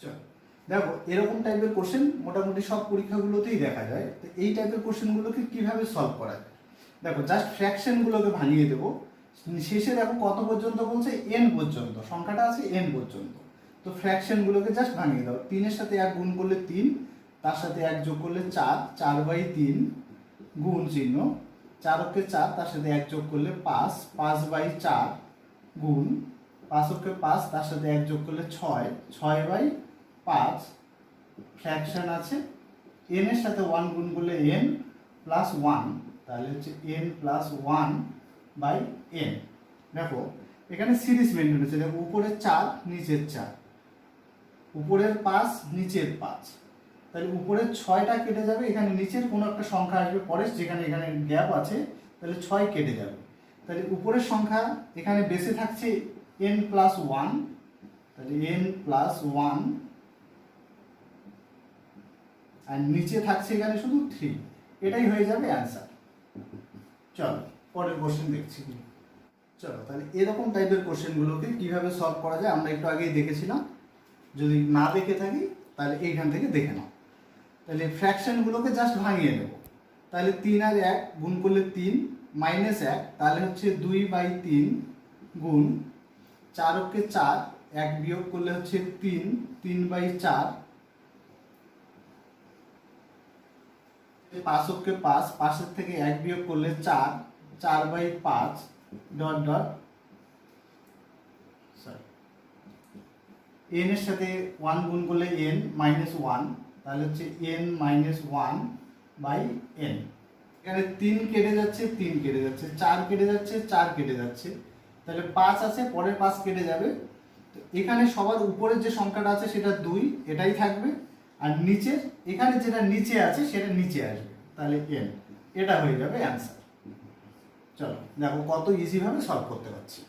চলো দেখো, এরকম টাইপের কোশ্চেন মোটামুটি সব পরীক্ষাগুলোতেই দেখা যায়। তো এই টাইপের কোশ্চেনগুলোকে কিভাবে সলভ করা যায়, দেখো জাস্ট ফ্র্যাকশনগুলোকে ভাঙিয়ে দেবো। শেষে দেখো কত পর্যন্ত বলছে, এন পর্যন্ত, সংখ্যাটা আছে এন পর্যন্ত। তো ফ্র্যাকশনগুলোকে জাস্ট ভাঙিয়ে দাও। 3-এর সাথে 1 গুণ করলে 3, তার সাথে 1 যোগ করলে 4, 4/3 গুণ চিহ্ন, 4 × 4, তার সাথে 1 যোগ করলে 5, 5/4 গুণ 5 × 5, তার সাথে 1 যোগ করলে 6, 6/5 ফ্র্যাকশন আছে। এন এর সাথে 1 গুণ করলে n প্লাস 1, তাহলে হচ্ছে n প্লাস 1/n। দেখো এখানে সিরিজ মেনটেন হচ্ছে, দেখো উপরের 4 নিচের 4, উপরের 5 নিচের 5, তাহলে উপরের 6টা কেটে যাবে, এখানে নিচের কোনো একটা সংখ্যা আসবে পরে, যেখানে এখানে গ্যাপ আছে, তাহলে 6 কেটে যাবে। তাহলে উপরের সংখ্যা এখানে বেঁচে থাকছে n প্লাস 1, তাহলে n প্লাস 1, আর নিচে থাকছে এখানে শুধু 3, এটাই হয়ে যাবে অ্যান্সার। চলো পরের কোশ্চেন দেখছি। চলো তাহলে এরকম টাইপের কোশ্চেনগুলোকে কিভাবে সলভ করা যায় আমরা একটু আগেই দেখেছিলাম। যদি না দেখে থাকি তাহলে এইখান থেকে দেখে নাও। তাহলে ফ্র্যাকশনগুলোকে জাস্ট ভাঙিয়ে নেব। তাহলে 3 আর 1 গুণ করলে 3, -1, তাহলে হচ্ছে 2/3 গুণ 4 × 4, 1 বিয়োগ করলে হচ্ছে 3, 3/4, 5 × 5, 5 থেকে 1 বিয়োগ করলে 4, 4/5 ডট ডট, n এর সাথে 1 গুণ করলে n -1, তাহলে হচ্ছে n - 1/n। এখানে 3 কেটে যাচ্ছে, 3 কেটে যাচ্ছে, 4 কেটে যাচ্ছে, 4 কেটে যাচ্ছে, তাহলে 5 আছে, পরের 5 কেটে যাবে। তো এখানে সবার উপরের যে সংখ্যাটা আছে সেটা 2, এটাই থাকবে, আর নিচের এখানে যেটা নিচে আছে সেটা নিচে আসবে, তাহলে n, এটা হয়ে যাবে অ্যান্সার। চলো দেখো কত ইজিভাবে সলভ করতে পারছি।